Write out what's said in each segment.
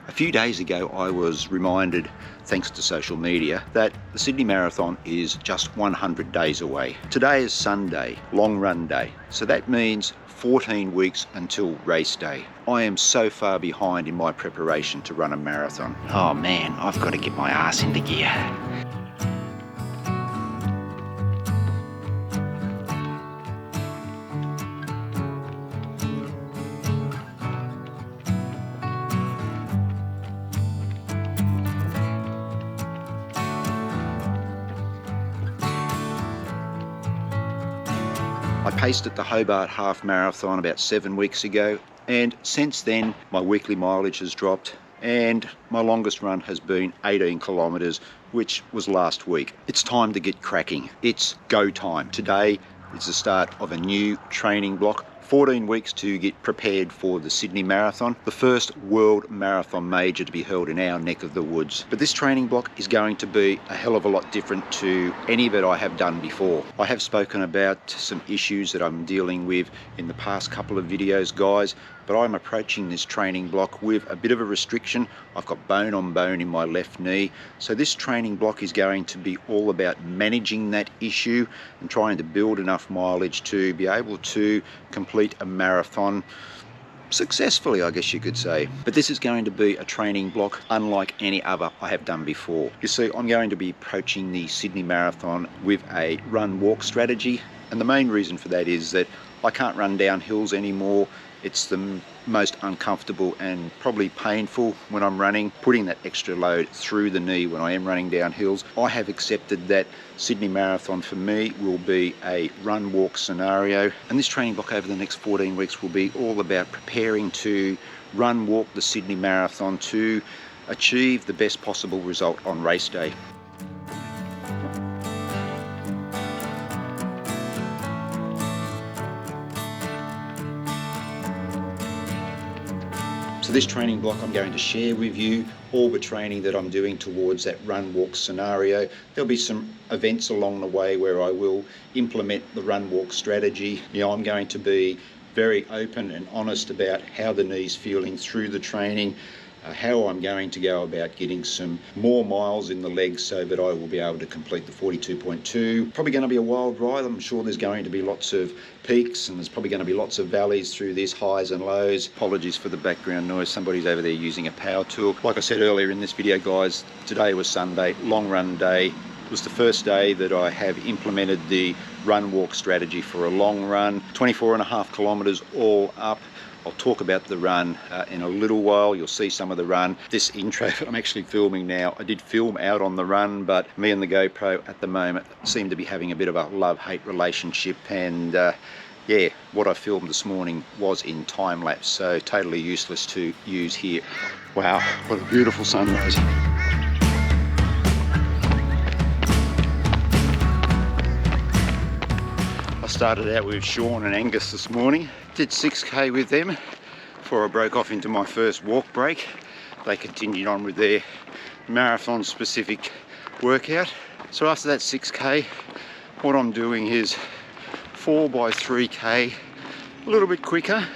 A few days ago I was reminded, thanks to social media, that the Sydney Marathon is just 100 days away. Today is Sunday, long run day, so that means 14 weeks until race day. I am so far behind in my preparation to run a marathon. Oh man, I've got to get my ass into gear. I paced at the Hobart Half Marathon about 7 weeks ago, and since then my weekly mileage has dropped and my longest run has been 18 kilometres, which was last week. It's time to get cracking. It's go time. Today is the start of a new training block. 14 weeks to get prepared for the Sydney Marathon, the first world marathon major to be held in our neck of the woods. But this training block is going to be a hell of a lot different to any that I have done before. I have spoken about some issues that I'm dealing with in the past couple of videos, guys, but I'm approaching this training block with a bit of a restriction. I've got bone on bone in my left knee, so this training block is going to be all about managing that issue and trying to build enough mileage to be able to complete a marathon successfully, I guess you could say. But this is going to be a training block unlike any other I have done before. You see, I'm going to be approaching the Sydney Marathon with a run-walk strategy, and the main reason for that is that I can't run down hills anymore. It's the most uncomfortable and probably painful when I'm running, putting that extra load through the knee when I am running down hills. I have accepted that Sydney Marathon for me will be a run-walk scenario, and this training block over the next 14 weeks will be all about preparing to run-walk the Sydney Marathon to achieve the best possible result on race day. So this training block, I'm going to share with you all the training that I'm doing towards that run-walk scenario. There'll be some events along the way where I will implement the run-walk strategy. I'm going to be very open and honest about how the knee's feeling through the training, how I'm going to go about getting some more miles in the legs so that I will be able to complete the 42.2. Probably going to be a wild ride. I'm sure there's going to be lots of peaks and there's probably going to be lots of valleys through this, highs and lows. Apologies for the background noise. Somebody's over there using a power tool. Like I said earlier in this video, guys, today was Sunday, long run day. It was the first day that I have implemented the run walk strategy for a long run, 24.5 kilometers all up. I'll talk about the run in a little while. You'll see some of the run. This intro that I'm actually filming now, I did film out on the run, but me and the GoPro at the moment seem to be having a bit of a love-hate relationship, and yeah, what I filmed this morning was in time lapse, so totally useless to use here. Wow, what a beautiful sunrise. I started out with Sean and Angus this morning, did 6k with them before I broke off into my first walk break. They continued on with their marathon specific workout. So after that 6k, what I'm doing is 4x3k, a little bit quicker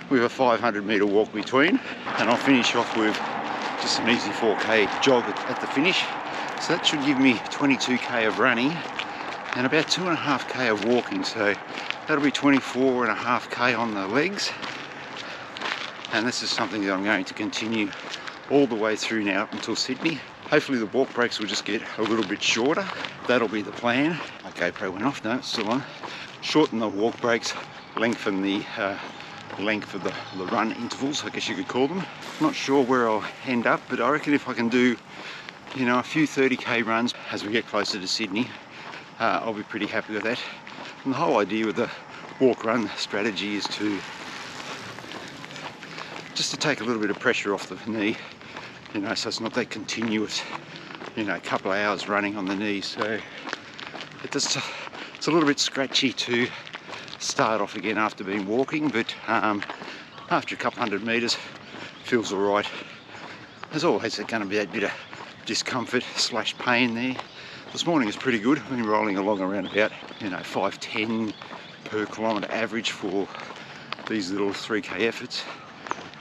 with a 500 meter walk between, and I'll finish off with just an easy 4k jog at the finish. So that should give me 22k of running and about 2.5k of walking, so that'll be 24.5k on the legs. And this is something that I'm going to continue all the way through now up until Sydney. Hopefully the walk breaks will just get a little bit shorter. That'll be the plan. My GoPro went off, no, it's still on. Shorten the walk breaks, lengthen the length of the run intervals, I guess you could call them. Not sure where I'll end up, but I reckon if I can do, you know, a few 30k runs as we get closer to Sydney, I'll be pretty happy with that. And the whole idea with the walk-run strategy is to take a little bit of pressure off the knee, you know, so it's not that continuous, you know, a couple of hours running on the knee. So it's a little bit scratchy to start off again after being walking, but after a couple hundred meters, feels all right. There's always going to be that bit of discomfort / pain there. This morning is pretty good. I've been rolling along around about, you know, 5:10 per kilometre average for these little 3k efforts.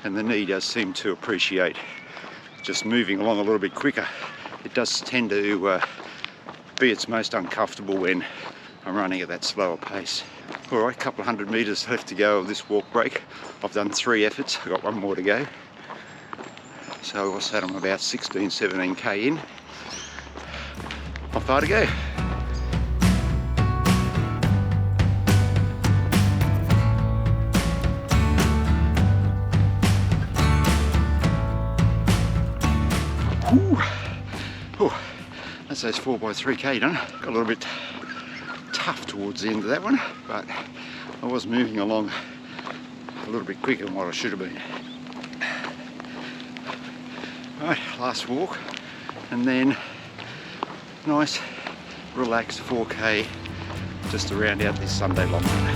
and the knee does seem to appreciate just moving along a little bit quicker. It does tend to be its most uncomfortable when I'm running at that slower pace. All right, a couple of 100 metres left to go of this walk break. I've done 3 efforts, I've got 1 more to go. So what's that, I'm about 16, 17k in. Not far to go. Oh, that's those 4x3k done. Got a little bit tough towards the end of that one, but I was moving along a little bit quicker than what I should have been. Right, last walk, and then nice relaxed 4k just to round out this Sunday long run.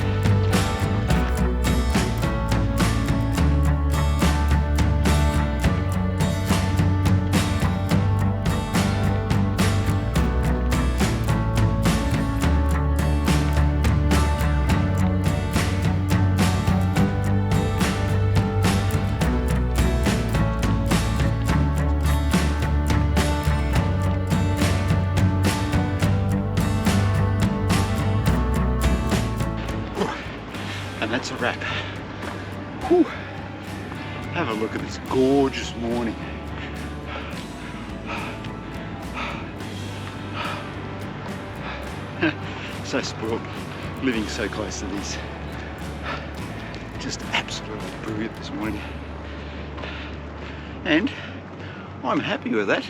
And that's a wrap. Whew. Have a look at this gorgeous morning. So spoiled, living so close to this. Just absolutely brilliant this morning. And I'm happy with that.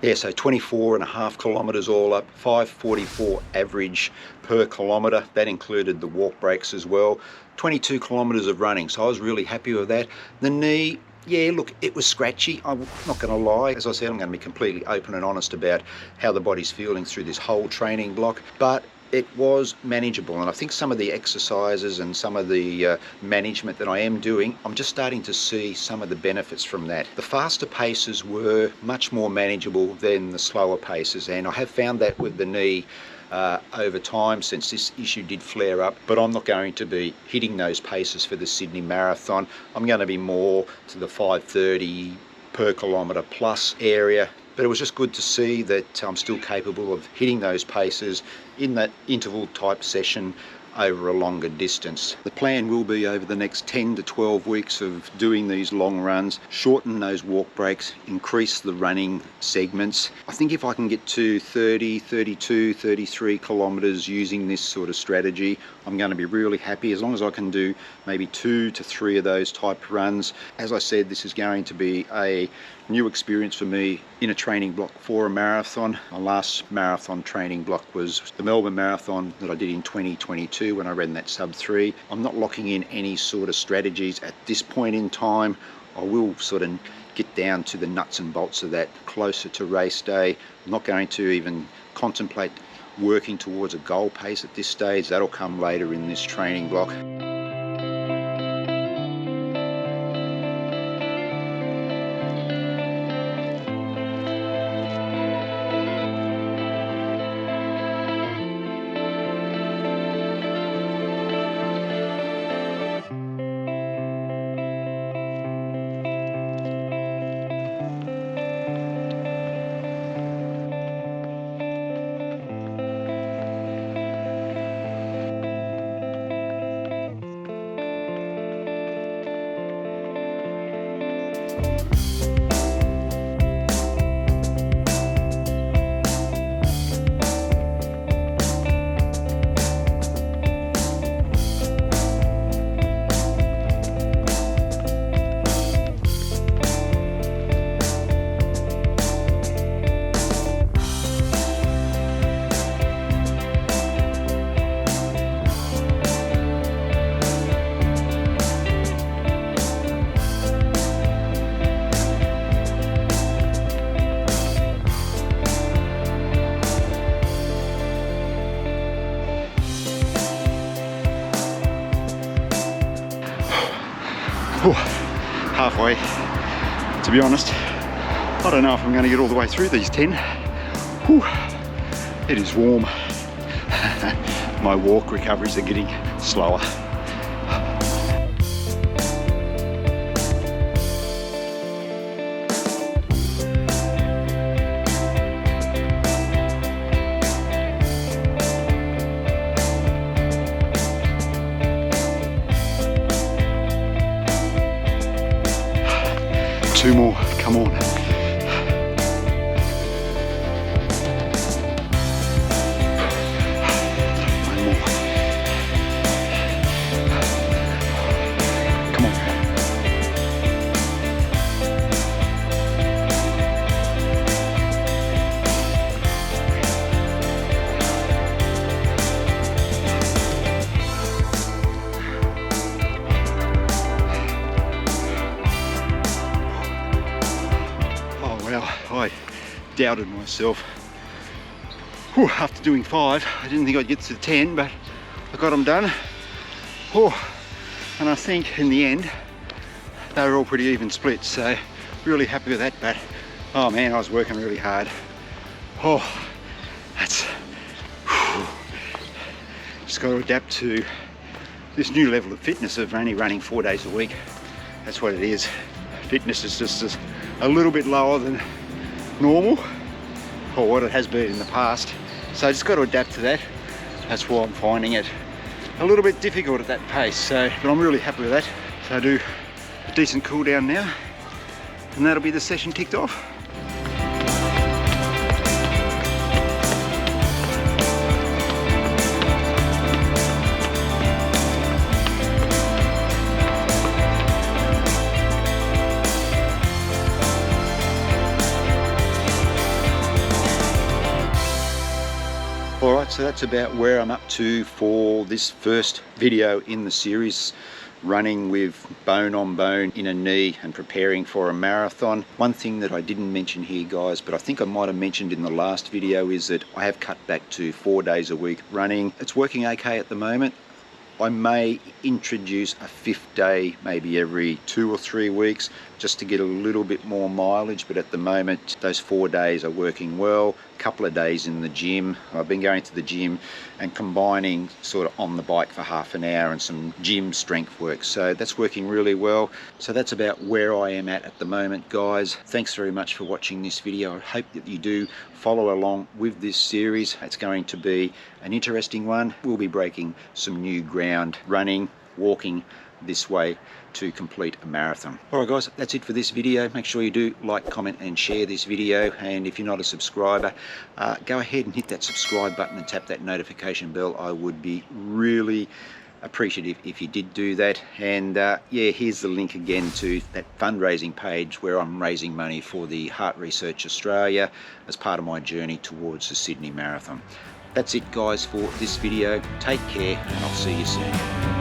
Yeah, so 24.5 kilometres all up, 5:44 average per kilometre. That included the walk breaks as well. 22 kilometres of running, so I was really happy with that. The knee, yeah, look, it was scratchy. I'm not going to lie. As I said, I'm going to be completely open and honest about how the body's feeling through this whole training block. But it was manageable, and I think some of the exercises and some of the management that I am doing, I'm just starting to see some of the benefits from that. The faster paces were much more manageable than the slower paces, and I have found that with the knee over time since this issue did flare up, but I'm not going to be hitting those paces for the Sydney Marathon. I'm going to be more to the 5:30 per kilometre plus area. But it was just good to see that I'm still capable of hitting those paces in that interval type session over a longer distance. The plan will be over the next 10 to 12 weeks of doing these long runs, shorten those walk breaks, increase the running segments. I think if I can get to 30, 32, 33 kilometres using this sort of strategy, I'm going to be really happy as long as I can do maybe 2 to 3 of those type runs. As I said, this is going to be a new experience for me in a training block for a marathon. My last marathon training block was the Melbourne Marathon that I did in 2022 when I ran that sub 3. I'm not locking in any sort of strategies at this point in time. I will sort of get down to the nuts and bolts of that closer to race day. I'm not going to even contemplate working towards a goal pace at this stage. That'll come later in this training block. Halfway, to be honest. I don't know if I'm going to get all the way through these 10. Whew, it is warm. My walk recoveries are getting slower. 2 more, come on. One more. Come on. I doubted myself. Whew, after doing 5, I didn't think I'd get to 10, but I got them done. Oh, and I think in the end they were all pretty even split, so really happy with that. But oh man, I was working really hard. Oh, that's whew, just got to adapt to this new level of fitness of only running 4 days a week. That's what it is. Fitness is just a little bit lower than normal, or what it has been in the past, so I just got to adapt to that. That's why I'm finding it a little bit difficult at that pace, so but I'm really happy with that. So I do a decent cool down now, and that'll be the session ticked off. Alright, so that's about where I'm up to for this first video in the series, running with bone on bone in a knee and preparing for a marathon. One thing that I didn't mention here, guys, but I think I might have mentioned in the last video, is that I have cut back to 4 days a week running. It's working okay at the moment. I may introduce a 5th day maybe every 2 or 3 weeks just to get a little bit more mileage, but at the moment those 4 days are working well. A couple of days in the gym. I've been going to the gym and combining sort of on the bike for half an hour and some gym strength work, so that's working really well. So that's about where I am at the moment, guys. Thanks very much for watching this video. I hope that you do follow along with this series. It's going to be an interesting one. We'll be breaking some new ground, running, walking this way to complete a marathon. Alright guys, that's it for this video. Make sure you do like, comment and share this video, and if you're not a subscriber, go ahead and hit that subscribe button and tap that notification bell. I would be really appreciative if you did do that. And yeah, here's the link again to that fundraising page where I'm raising money for the Heart Research Australia as part of my journey towards the Sydney Marathon. That's it guys for this video. Take care, and I'll see you soon.